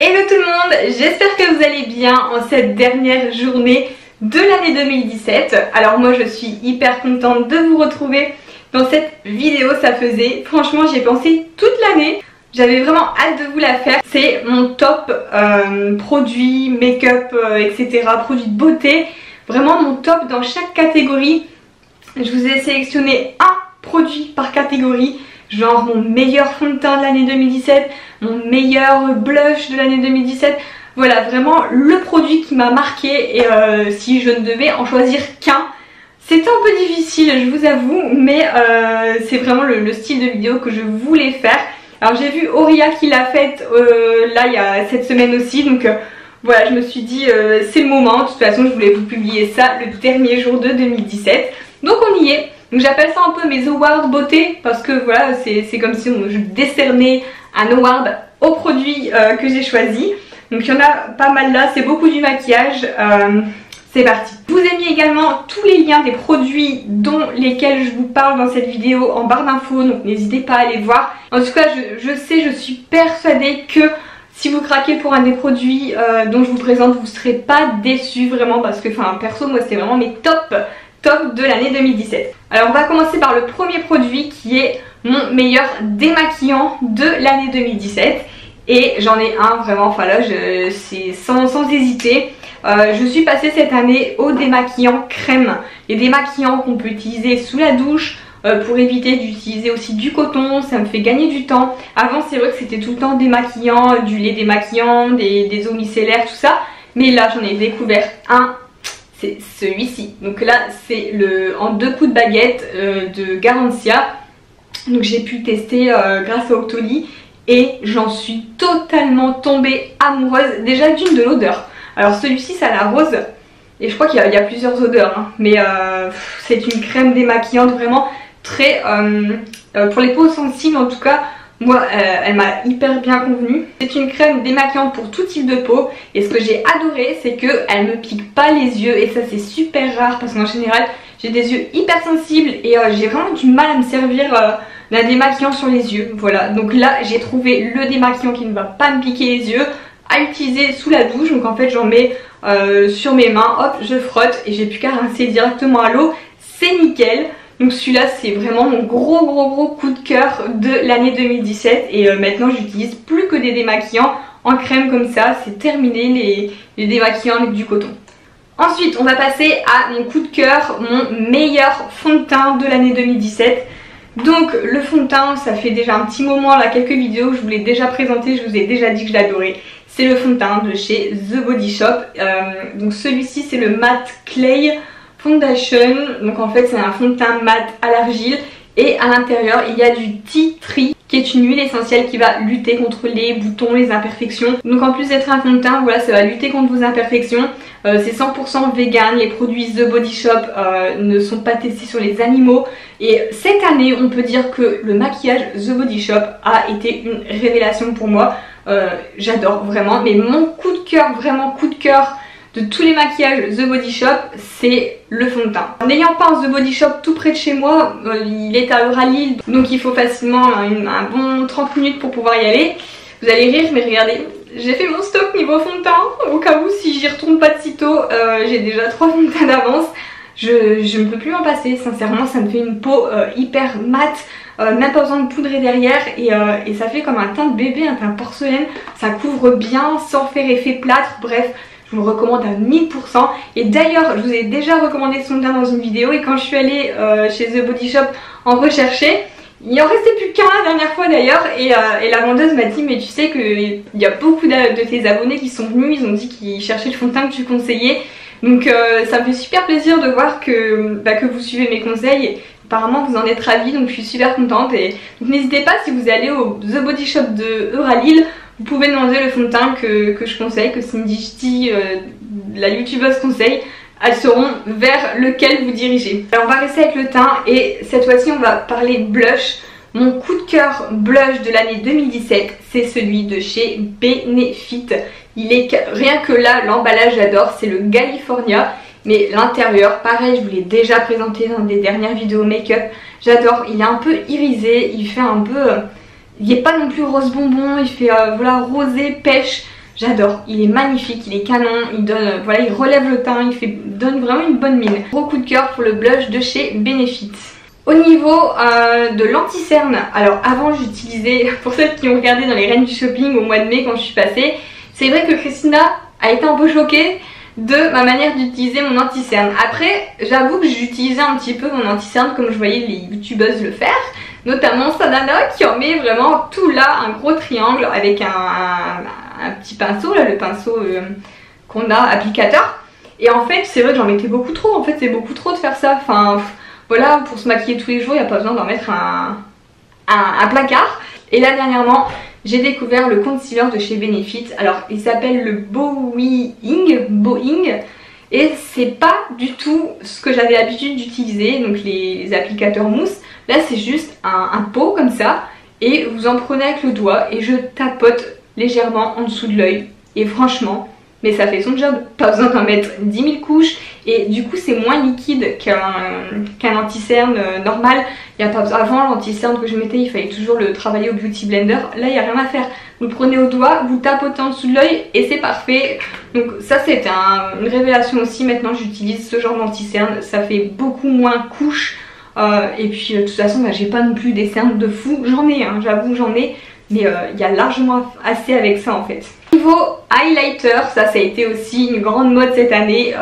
Hello tout le monde, j'espère que vous allez bien en cette dernière journée de l'année 2017. Alors moi je suis hyper contente de vous retrouver dans cette vidéo, ça faisait, franchement j'y ai pensé toute l'année. J'avais vraiment hâte de vous la faire. C'est mon top produits, make-up, etc. Produits de beauté. Vraiment mon top dans chaque catégorie. Je vous ai sélectionné un produit par catégorie. Genre mon meilleur fond de teint de l'année 2017, mon meilleur blush de l'année 2017. Voilà, vraiment le produit qui m'a marqué. Et si je ne devais en choisir qu'un, c'était un peu difficile, je vous avoue. Mais c'est vraiment le style de vidéo que je voulais faire. Alors j'ai vu Auria qui l'a faite là il y a cette semaine aussi. Donc voilà, je me suis dit c'est le moment. De toute façon je voulais vous publier ça le dernier jour de 2017. Donc on y est. Donc j'appelle ça un peu mes awards beauté parce que voilà c'est comme si je décernais un award au produit que j'ai choisi. Donc il y en a pas mal là, c'est beaucoup du maquillage. C'est parti. Je vous ai mis également tous les liens des produits dont lesquels je vous parle dans cette vidéo en barre d'infos, donc n'hésitez pas à aller voir. En tout cas je suis persuadée que si vous craquez pour un des produits dont je vous présente, vous ne serez pas déçus vraiment parce que perso moi c'était vraiment mes top de l'année 2017. Alors on va commencer par le premier produit qui est mon meilleur démaquillant de l'année 2017 et j'en ai un vraiment, enfin là c'est sans hésiter. Je suis passée cette année au démaquillant crème. Les démaquillants qu'on peut utiliser sous la douche pour éviter d'utiliser aussi du coton, ça me fait gagner du temps. Avant c'est vrai que c'était tout le temps démaquillant, du lait démaquillant, des eaux micellaires, tout ça. Mais là j'en ai découvert un. C'est celui-ci. Donc là c'est en 2 coups de baguette de Garancia. Donc j'ai pu le tester grâce à Octoly et j'en suis totalement tombée amoureuse. Déjà d'une de l'odeur. Alors celui-ci c'est à la rose et je crois qu'il y a plusieurs odeurs hein. Mais c'est une crème démaquillante vraiment très pour les peaux sensibles en tout cas. Moi elle m'a hyper bien convenu. C'est une crème démaquillante pour tout type de peau. Et ce que j'ai adoré c'est qu'elle me pique pas les yeux. Et ça c'est super rare parce qu'en général j'ai des yeux hyper sensibles. Et j'ai vraiment du mal à me servir d'un démaquillant sur les yeux. Voilà, donc là j'ai trouvé le démaquillant qui ne va pas me piquer les yeux à utiliser sous la douche. Donc en fait j'en mets sur mes mains, hop je frotte et j'ai plus qu'à rincer directement à l'eau. C'est nickel. Donc celui-là c'est vraiment mon gros coup de cœur de l'année 2017 et maintenant j'utilise plus que des démaquillants en crème comme ça, c'est terminé les démaquillants avec du coton. Ensuite on va passer à mon coup de cœur, mon meilleur fond de teint de l'année 2017. Donc le fond de teint ça fait déjà un petit moment là, quelques vidéos, je vous l'ai déjà présenté, je vous ai déjà dit que je l'adorais. C'est le fond de teint de chez The Body Shop, donc celui-ci c'est le Matte Clay Foundation, donc en fait c'est un fond de teint mat à l'argile et à l'intérieur il y a du Tea Tree qui est une huile essentielle qui va lutter contre les boutons, les imperfections. Donc en plus d'être un fond de teint, voilà, ça va lutter contre vos imperfections. C'est 100% vegan, les produits The Body Shop ne sont pas testés sur les animaux. Et cette année on peut dire que le maquillage The Body Shop a été une révélation pour moi. J'adore vraiment, mais mon coup de cœur, vraiment coup de cœur de tous les maquillages The Body Shop, c'est le fond de teint. N'ayant pas un The Body Shop tout près de chez moi, il est à Euralille, donc il faut facilement un bon 30 minutes pour pouvoir y aller. Vous allez rire, mais regardez, j'ai fait mon stock niveau fond de teint, au cas où si j'y retourne pas de sitôt, j'ai déjà 3 fonds de teint d'avance. Je ne peux plus m'en passer, sincèrement ça me fait une peau hyper mate, même pas besoin de poudrer derrière et ça fait comme un teint de bébé, un teint porcelaine, ça couvre bien sans faire effet plâtre, bref. Je vous le recommande à 1000%. Et d'ailleurs, je vous ai déjà recommandé ce fond de teint dans une vidéo. Et quand je suis allée chez The Body Shop en rechercher, il en restait plus qu'un la dernière fois d'ailleurs. Et la vendeuse m'a dit, mais tu sais qu'il y a beaucoup de tes abonnés qui sont venus. Ils ont dit qu'ils cherchaient le fond de teint que tu conseillais. Donc ça me fait super plaisir de voir que vous suivez mes conseils. Et apparemment vous en êtes ravis, donc je suis super contente. Et donc n'hésitez pas, si vous allez au The Body Shop de Euralille, vous pouvez demander le fond de teint que je conseille, que Cindy Ch'ti, la youtubeuse, conseille. Elles sauront vers lequel vous dirigez. Alors on va rester avec le teint et cette fois-ci on va parler blush. Mon coup de cœur blush de l'année 2017, c'est celui de chez Benefit. Il est rien que là, l'emballage j'adore, c'est le California. Mais l'intérieur, pareil, je vous l'ai déjà présenté dans des dernières vidéos make-up. J'adore, il est un peu irisé, il fait un peu... il n'est pas non plus rose bonbon, il fait voilà, rosé, pêche. J'adore, il est magnifique, il est canon, il donne, voilà, il relève le teint, donne vraiment une bonne mine. Gros coup de cœur pour le blush de chez Benefit. Au niveau de l'anti-cerne, alors avant j'utilisais, pour celles qui ont regardé dans les Reines du Shopping au mois de mai quand je suis passée, c'est vrai que Christina a été un peu choquée de ma manière d'utiliser mon anti-cerne. Après, j'avoue que j'utilisais un petit peu mon anti-cerne comme je voyais les youtubeuses le faire, notamment Sanana qui en met vraiment tout là, un gros triangle avec un petit pinceau, là, le pinceau qu'on a applicateur. Et en fait, c'est vrai que j'en mettais beaucoup trop, en fait c'est beaucoup trop de faire ça, enfin voilà, pour se maquiller tous les jours, il n'y a pas besoin d'en mettre un placard. Et là dernièrement, j'ai découvert le concealer de chez Benefit. Alors il s'appelle le Bowing, et c'est pas du tout ce que j'avais l'habitude d'utiliser, donc les applicateurs mousse. Là c'est juste un pot comme ça, et vous en prenez avec le doigt et je tapote légèrement en dessous de l'œil. Et franchement, mais ça fait son job, pas besoin d'en mettre 10 000 couches et du coup c'est moins liquide qu'un anti-cerne normal. Il y a pas besoin, avant l'anti-cerne que je mettais il fallait toujours le travailler au Beauty Blender, là il n'y a rien à faire. Vous le prenez au doigt, vous tapotez en dessous de l'œil et c'est parfait. Donc ça c'était une révélation aussi, maintenant j'utilise ce genre d'anti-cerne, ça fait beaucoup moins couches et puis de toute façon bah, j'ai pas non plus des cernes de fou, j'en ai, hein, j'avoue j'en ai, mais il y a largement assez avec ça en fait. Niveau highlighter, ça a été aussi une grande mode cette année,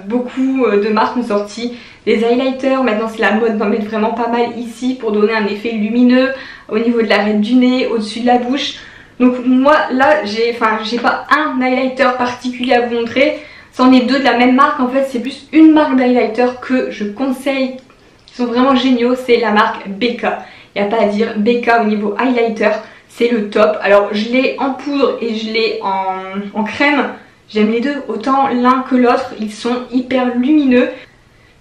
beaucoup de marques ont sorti des highlighters, maintenant c'est la mode d'en mettre vraiment pas mal ici pour donner un effet lumineux au niveau de l'arête du nez, au-dessus de la bouche. Donc moi là j'ai pas un highlighter particulier à vous montrer, c'en est deux de la même marque en fait, c'est plus une marque d'highlighter que je conseille, qui sont vraiment géniaux, c'est la marque Becca. Il n'y a pas à dire, Becca au niveau highlighter, c'est le top. Alors je l'ai en poudre et je l'ai en crème, j'aime les deux, autant l'un que l'autre, ils sont hyper lumineux.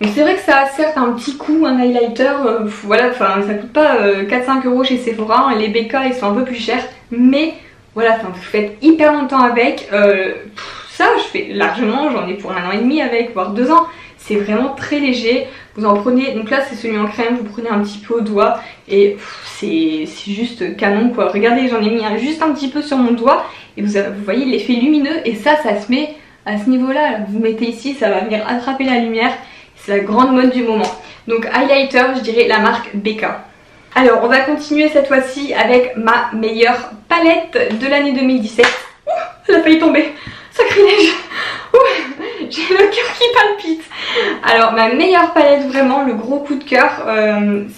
Donc c'est vrai que ça a certes un petit coût, un highlighter, voilà, enfin ça coûte pas 4-5 € chez Sephora, hein, les BK ils sont un peu plus chers, mais voilà, vous faites hyper longtemps avec, ça je fais largement, j'en ai pour 1 an et demi avec, voire 2 ans, c'est vraiment très léger, vous en prenez, donc là c'est celui en crème, vous prenez un petit peu au doigt et c'est juste canon quoi. Regardez, j'en ai mis juste un petit peu sur mon doigt et vous voyez l'effet lumineux et ça se met à ce niveau là, vous mettez ici, ça va venir attraper la lumière. C'est la grande mode du moment. Donc highlighter, je dirais la marque Becca. Alors on va continuer cette fois-ci avec ma meilleure palette de l'année 2017. Ouh, elle a failli tomber. Sacrilège. J'ai le cœur qui palpite. Alors ma meilleure palette, vraiment le gros coup de cœur,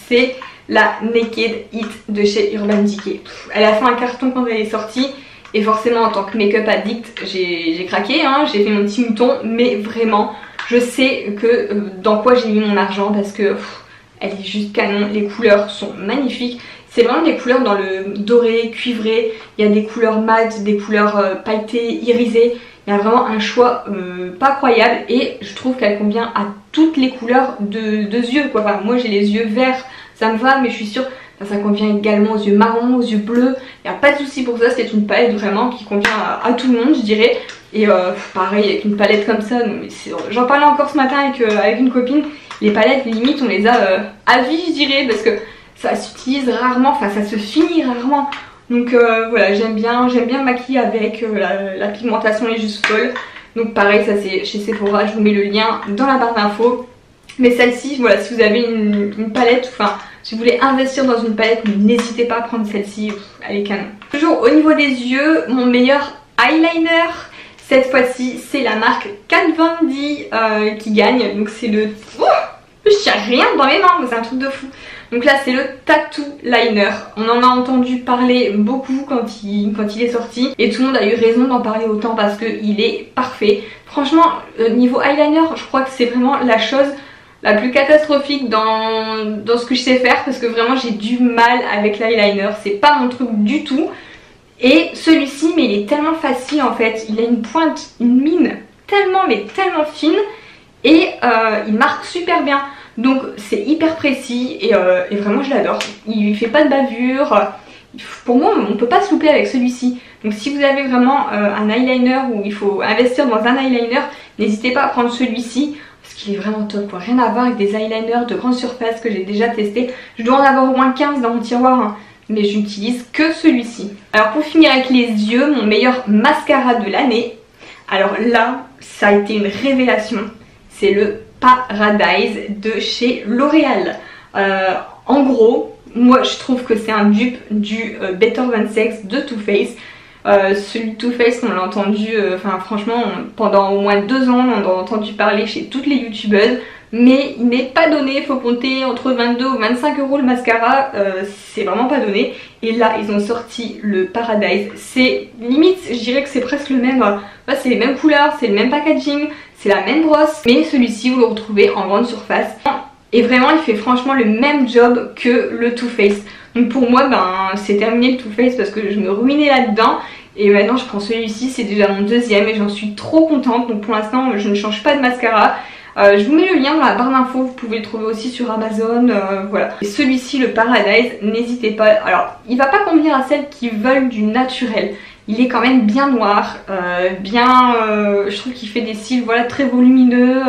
c'est la Naked It de chez Urban Decay. Elle a fait un carton quand elle est sortie. Et forcément en tant que make-up addict, j'ai craqué, hein, j'ai fait mon petit mouton, mais vraiment... Je sais que dans quoi j'ai mis mon argent parce que elle est juste canon, les couleurs sont magnifiques. C'est vraiment des couleurs dans le doré, cuivré, il y a des couleurs mat, des couleurs pailletées, irisées. Il y a vraiment un choix pas croyable et je trouve qu'elle convient à toutes les couleurs de yeux quoi. Enfin, moi j'ai les yeux verts, ça me va, mais je suis sûre que ça convient également aux yeux marrons, aux yeux bleus. Il n'y a pas de souci pour ça, c'est une palette vraiment qui convient à tout le monde je dirais. Et pareil avec une palette comme ça, j'en parlais encore ce matin avec une copine, les palettes limite on les a à vie je dirais parce que ça s'utilise rarement, enfin ça se finit rarement. Donc voilà, j'aime bien maquiller avec, la pigmentation est juste folle. Donc pareil, ça c'est chez Sephora, je vous mets le lien dans la barre d'infos. Mais celle-ci, voilà, si vous avez une palette, enfin si vous voulez investir dans une palette, n'hésitez pas à prendre celle-ci, elle est canon. Toujours au niveau des yeux, mon meilleur eyeliner. Cette fois-ci, c'est la marque Kat Von D qui gagne. Donc c'est le... Oh, je tiens rien dans mes mains, c'est un truc de fou. Donc là, c'est le Tattoo Liner. On en a entendu parler beaucoup quand il est sorti. Et tout le monde a eu raison d'en parler autant parce qu'il est parfait. Franchement, niveau eyeliner, je crois que c'est vraiment la chose la plus catastrophique dans ce que je sais faire. Parce que vraiment, j'ai du mal avec l'eyeliner. C'est pas mon truc du tout. Et celui-ci, mais il est tellement facile en fait, il a une pointe, une mine tellement mais tellement fine et il marque super bien. Donc c'est hyper précis et vraiment je l'adore. Il fait pas de bavure, pour moi on peut pas se louper avec celui-ci. Donc si vous avez vraiment un eyeliner où il faut investir dans un eyeliner, n'hésitez pas à prendre celui-ci. Parce qu'il est vraiment top quoi, rien à voir avec des eyeliners de grande surface que j'ai déjà testé. Je dois en avoir au moins 15 dans mon tiroir hein. mais j'utilise que celui-ci. Alors pour finir avec les yeux, mon meilleur mascara de l'année, alors là ça a été une révélation, c'est le Paradise de chez L'Oréal. En gros, moi je trouve que c'est un dupe du Better Than Sex de Too Faced. Celui de Too Faced, on l'a entendu, franchement, pendant au moins 2 ans, on en a entendu parler chez toutes les youtubeuses, mais il n'est pas donné, il faut compter entre 22 ou 25 euros le mascara, c'est vraiment pas donné. Et là, ils ont sorti le Paradise, c'est limite, je dirais que c'est presque le même, c'est les mêmes couleurs, c'est le même packaging, c'est la même brosse, mais celui-ci vous le retrouvez en grande surface. Et vraiment, il fait franchement le même job que le Too Faced. Donc pour moi, c'est terminé le Too Faced parce que je me ruinais là-dedans. Et maintenant, je prends celui-ci, c'est déjà mon deuxième et j'en suis trop contente. Donc pour l'instant, je ne change pas de mascara. Je vous mets le lien dans la barre d'infos, vous pouvez le trouver aussi sur Amazon, voilà. Et celui-ci, le Paradise, n'hésitez pas. Alors, il va pas convenir à celles qui veulent du naturel. Il est quand même bien noir, je trouve qu'il fait des cils, voilà, très volumineux.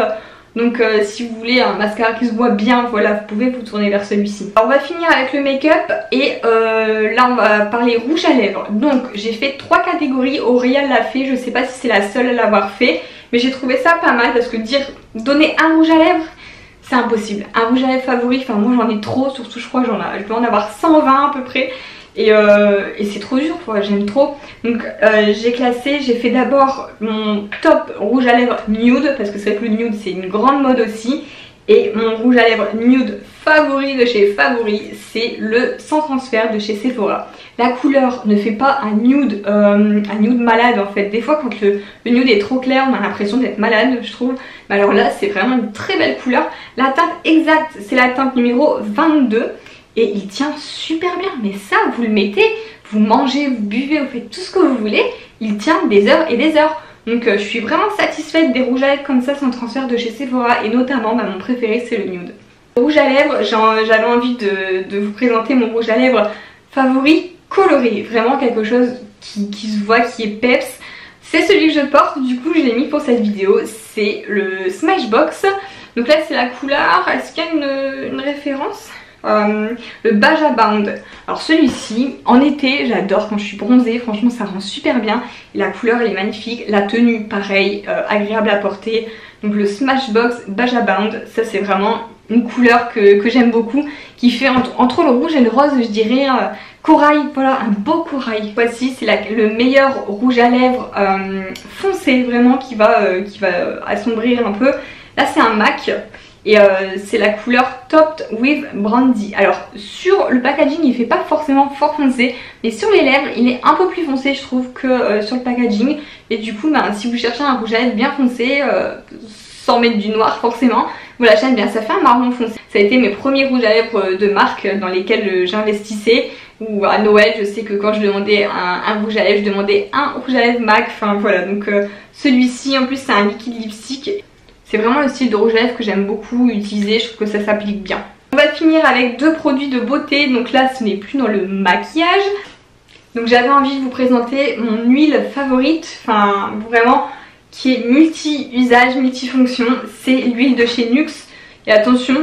Donc si vous voulez un mascara qui se voit bien, voilà, vous pouvez vous tourner vers celui-ci. Alors on va finir avec le make-up et là on va parler rouge à lèvres. Donc j'ai fait 3 catégories, L'Oréal l'a fait, je sais pas si c'est la seule à l'avoir fait, mais j'ai trouvé ça pas mal parce que donner un rouge à lèvres, c'est impossible. Un rouge à lèvres favori, moi j'en ai trop, surtout je crois que je peux en avoir 120 à peu près. Et c'est trop dur, j'aime trop. Donc j'ai fait d'abord mon top rouge à lèvres nude, parce que c'est vrai que le nude c'est une grande mode aussi. Et mon rouge à lèvres nude favori de chez Favori, c'est le Sans Transfert de chez Sephora. La couleur ne fait pas un nude malade en fait. Des fois quand le nude est trop clair, on a l'impression d'être malade, je trouve. Mais alors là c'est vraiment une très belle couleur. La teinte exacte, c'est la teinte numéro 22. Et il tient super bien, mais ça vous le mettez, vous mangez, vous buvez, vous faites tout ce que vous voulez, il tient des heures et des heures. Donc je suis vraiment satisfaite des rouges à lèvres comme ça sans transfert de chez Sephora et notamment mon préféré c'est le nude. Le rouge à lèvres, j'avais envie de vous présenter mon rouge à lèvres favori coloré, vraiment quelque chose qui se voit, qui est peps. C'est celui que je porte, du coup je l'ai mis pour cette vidéo, c'est le Smashbox. Donc là c'est la couleur, est-ce qu'il y a une référence ? Le Baja Bound. Alors celui-ci en été j'adore quand je suis bronzée, franchement ça rend super bien. La couleur elle est magnifique, la tenue pareil, agréable à porter. Donc le Smashbox Baja Bound, ça c'est vraiment une couleur que j'aime beaucoup, qui fait entre le rouge et le rose, je dirais corail, voilà, un beau corail. Voici c'est le meilleur rouge à lèvres foncé, vraiment qui va assombrir un peu. Là c'est un MAC. Et c'est la couleur Topped with Brandy. Alors sur le packaging il fait pas forcément fort foncé, mais sur les lèvres il est un peu plus foncé je trouve que sur le packaging. Et du coup si vous cherchez un rouge à lèvres bien foncé, sans mettre du noir forcément, voilà j'aime bien, ça fait un marron foncé. Ça a été mes premiers rouges à lèvres de marque dans lesquels j'investissais. Ou à Noël je sais que quand je demandais un rouge à lèvres, je demandais un rouge à lèvres MAC. Enfin voilà, donc celui-ci en plus c'est un liquide lipstick. C'est vraiment le style de rouge à lèvres que j'aime beaucoup utiliser, je trouve que ça s'applique bien. On va finir avec 2 produits de beauté, donc là ce n'est plus dans le maquillage. Donc j'avais envie de vous présenter mon huile favorite, vraiment qui est multi-usage, multifonction, c'est l'huile de chez NYX. Et attention,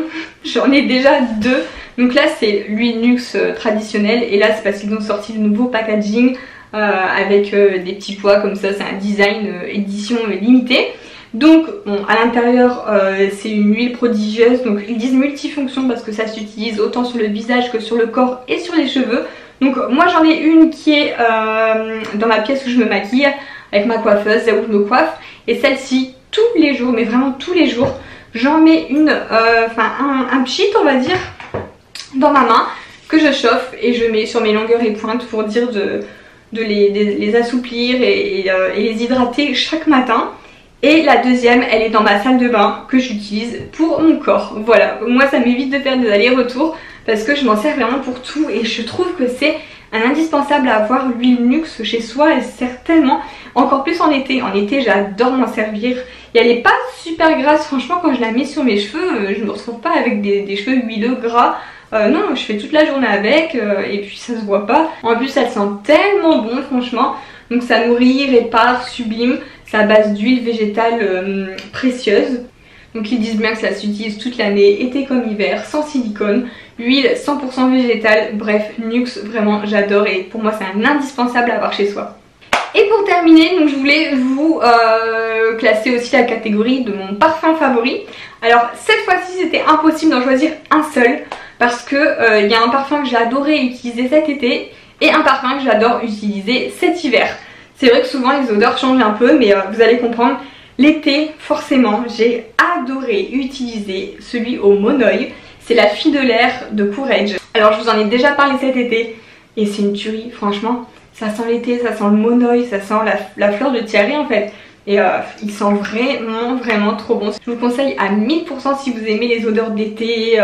j'en ai déjà 2. Donc là c'est l'huile NYX traditionnelle et là c'est parce qu'ils ont sorti le nouveau packaging avec des petits pois comme ça, c'est un design édition limitée. Donc bon, à l'intérieur c'est une huile prodigieuse, donc ils disent multifonction parce que ça s'utilise autant sur le visage que sur le corps et sur les cheveux. Donc moi j'en ai une qui est dans la pièce où je me maquille avec ma coiffeuse, là où je me coiffe. Et celle-ci tous les jours, mais vraiment tous les jours, j'en mets un pchit on va dire dans ma main que je chauffe et je mets sur mes longueurs et pointes pour dire de les assouplir et les hydrater chaque matin. Et la deuxième, elle est dans ma salle de bain que j'utilise pour mon corps. Voilà, moi ça m'évite de faire des allers-retours parce que je m'en sers vraiment pour tout et je trouve que c'est un indispensable à avoir, l'huile NYX chez soi. Elle sert tellement, encore plus en été. En été j'adore m'en servir et elle n'est pas super grasse, franchement quand je la mets sur mes cheveux, je ne me retrouve pas avec des cheveux huileux gras. Non, je fais toute la journée avec et puis ça se voit pas. En plus elle sent tellement bon franchement. Donc ça nourrit, répare, sublime. C'est à base d'huile végétale précieuse. Donc ils disent bien que ça s'utilise toute l'année, été comme hiver, sans silicone. huile 100% végétale, bref, Nuxe, vraiment j'adore et pour moi c'est un indispensable à avoir chez soi. Et pour terminer, donc je voulais vous classer aussi la catégorie de mon parfum favori. Alors cette fois-ci c'était impossible d'en choisir un seul parce que il y a un parfum que j'ai adoré utiliser cet été et un parfum que j'adore utiliser cet hiver. C'est vrai que souvent les odeurs changent un peu mais vous allez comprendre, l'été forcément j'ai adoré utiliser celui au monoeil. C'est la Fille de l'air de Courage. Alors je vous en ai déjà parlé cet été et c'est une tuerie franchement. Ça sent l'été, ça sent le monoeil, ça sent la fleur de Thierry en fait. Et il sent vraiment trop bon. Je vous conseille à 1000% si vous aimez les odeurs d'été.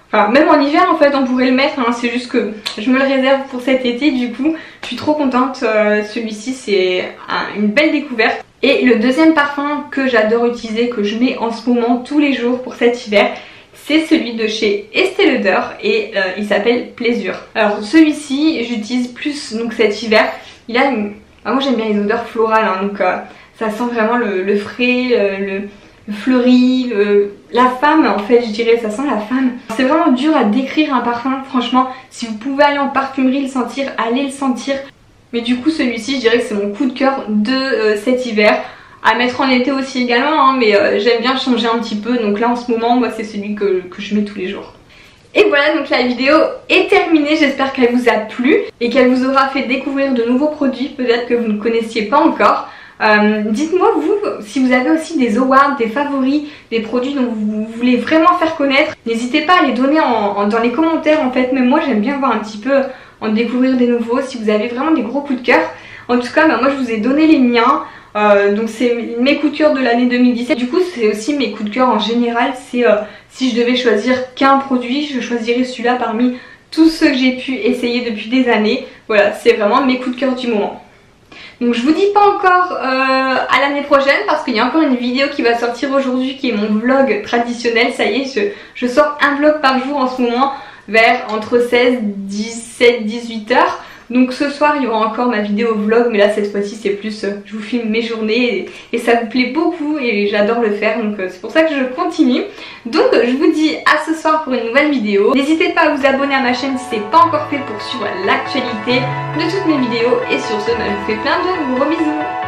Enfin même en hiver en fait on pourrait le mettre, hein, c'est juste que je me le réserve pour cet été. Du coup je suis trop contente, celui-ci c'est une belle découverte. Et le deuxième parfum que j'adore utiliser, que je mets en ce moment tous les jours pour cet hiver, c'est celui de chez Estée Lauder et il s'appelle Pleasure. Alors celui-ci j'utilise plus donc cet hiver. Il a une... moi j'aime bien les odeurs florales hein, donc ça sent vraiment le frais, le fleuri, la femme en fait je dirais, ça sent la femme. C'est vraiment dur à décrire un parfum, franchement si vous pouvez aller en parfumerie le sentir, allez le sentir. Mais du coup celui-ci je dirais que c'est mon coup de cœur de cet hiver. À mettre en été aussi également hein, mais j'aime bien changer un petit peu, donc là en ce moment moi c'est celui que je mets tous les jours. Et voilà, donc la vidéo est terminée, j'espère qu'elle vous a plu et qu'elle vous aura fait découvrir de nouveaux produits peut-être que vous ne connaissiez pas encore. Dites-moi vous si vous avez aussi des awards, des favoris, des produits dont vous voulez vraiment faire connaître. N'hésitez pas à les donner dans les commentaires en fait, même moi j'aime bien voir un petit peu, en découvrir des nouveaux si vous avez vraiment des gros coups de cœur. En tout cas moi je vous ai donné les miens. Donc c'est mes coups de cœur de l'année 2017. Du coup c'est aussi mes coups de cœur en général. C'est si je devais choisir qu'un produit, je choisirais celui-là parmi tous ceux que j'ai pu essayer depuis des années. Voilà, c'est vraiment mes coups de cœur du moment. Donc je vous dis pas encore à l'année prochaine parce qu'il y a encore une vidéo qui va sortir aujourd'hui qui est mon vlog traditionnel. Ça y est, je sors un vlog par jour en ce moment vers entre 16, 17, 18 heures. Donc ce soir il y aura encore ma vidéo vlog, mais là cette fois-ci c'est plus je vous filme mes journées et ça vous plaît beaucoup et j'adore le faire, donc c'est pour ça que je continue. Donc je vous dis à ce soir pour une nouvelle vidéo. N'hésitez pas à vous abonner à ma chaîne si ce n'est pas encore fait pour suivre l'actualité de toutes mes vidéos. Et sur ce, je vous fais plein de gros bisous.